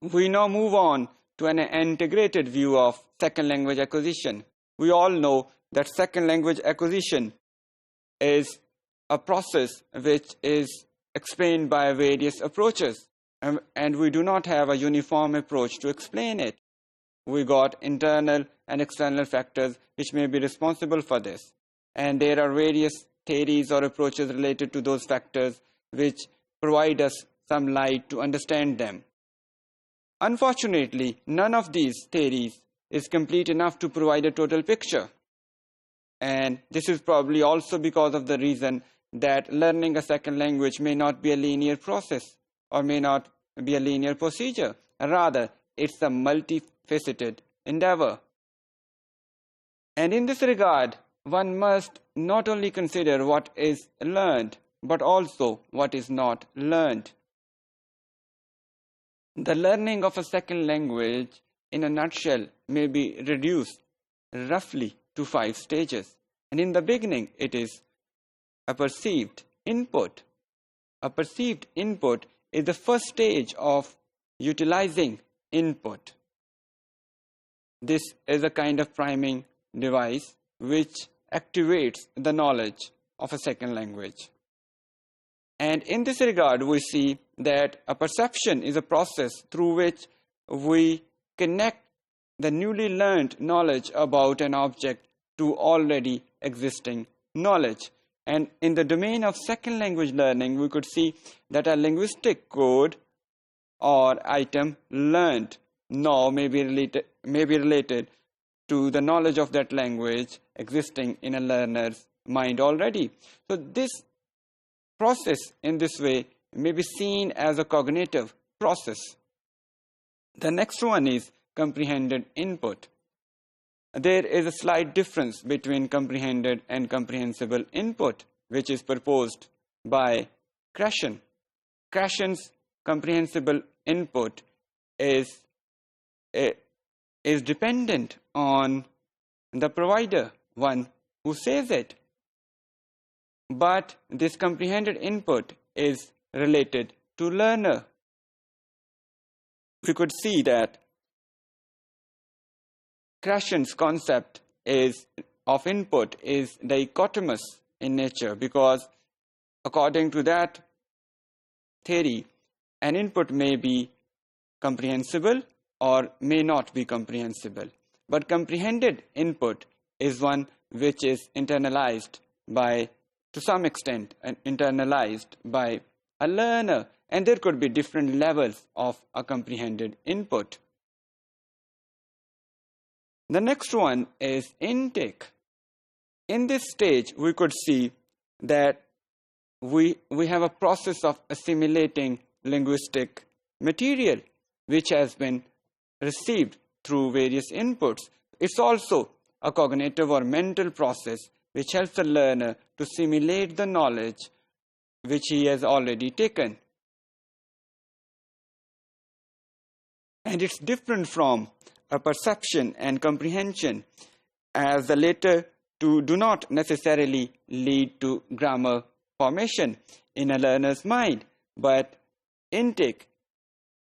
We now move on to an integrated view of second language acquisition. We all know that second language acquisition is a process which is explained by various approaches, and we do not have a uniform approach to explain it. We got internal and external factors which may be responsible for this, and there are various theories or approaches related to those factors which provide us some light to understand them. Unfortunately, none of these theories is complete enough to provide a total picture. And this is probably also because of the reason that learning a second language may not be a linear process or may not be a linear procedure. Rather, it's a multifaceted endeavor. And in this regard, one must not only consider what is learned, but also what is not learned. The learning of a second language, in a nutshell, may be reduced roughly to 5 stages. And in the beginning, it is a perceived input. A perceived input is the first stage of utilizing input. This is a kind of priming device which activates the knowledge of a second language. And in this regard, we see that a perception is a process through which we connect the newly learned knowledge about an object to already existing knowledge. And in the domain of second language learning, we could see that a linguistic code or item learned now may be related to the knowledge of that language existing in a learner's mind already. So this process in this way may be seen as a cognitive process. The next one is comprehended input. There is a slight difference between comprehended and comprehensible input, which is proposed by Krashen. Krashen's comprehensible input is dependent on the provider, one who says it. But this comprehended input is related to learner. We could see that Krashen's concept of input is dichotomous in nature, because according to that theory, an input may be comprehensible or may not be comprehensible. But comprehended input is one which is internalized to some extent, internalized by a learner. And there could be different levels of a comprehended input. The next one is intake. In this stage, we could see that we have a process of assimilating linguistic material which has been received through various inputs. It's also a cognitive or mental process which helps the learner to simulate the knowledge which he has already taken. And it's different from a perception and comprehension, as the latter two do not necessarily lead to grammar formation in a learner's mind, but intake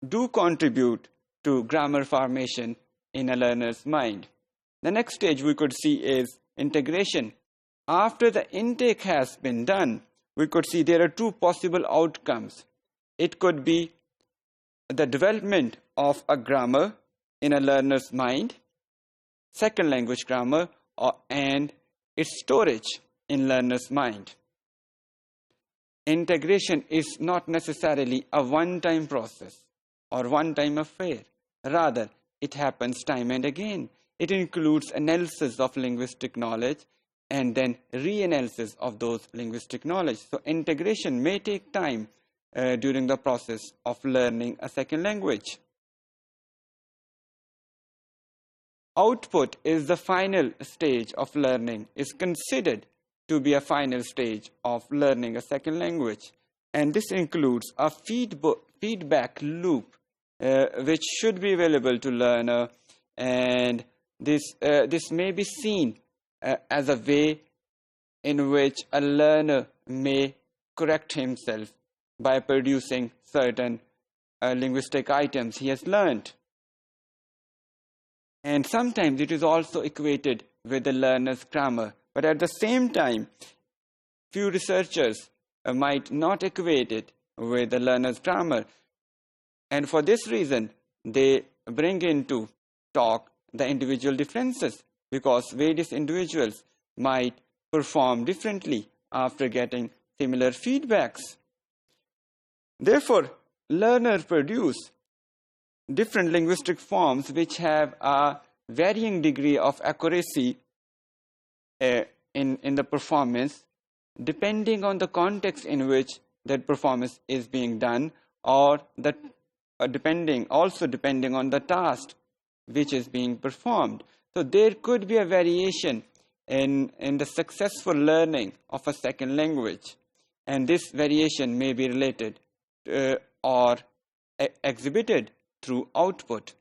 do contribute to grammar formation in a learner's mind. The next stage we could see is integration. After the intake has been done, we could see there are 2 possible outcomes. It could be the development of a grammar in a learner's mind, second language grammar, and its storage in learner's mind. Integration is not necessarily a one-time process or one-time affair. Rather, it happens time and again. It includes analysis of linguistic knowledge and then reanalysis of those linguistic knowledge. So integration may take time during the process of learning a second language. Output is the final stage of learning, is considered to be a final stage of learning a second language. And this includes a feedback loop which should be available to learner, and this may be seen as a way in which a learner may correct himself by producing certain linguistic items he has learned. And sometimes it is also equated with the learner's grammar. But at the same time, few researchers might not equate it with the learner's grammar. And for this reason, they bring into talk the individual differences, because various individuals might perform differently after getting similar feedbacks. Therefore, learners produce different linguistic forms which have a varying degree of accuracy in the performance, depending on the context in which that performance is being done, or depending on the task which is being performed. So there could be a variation in the successful learning of a second language, and this variation may be related or exhibited through output.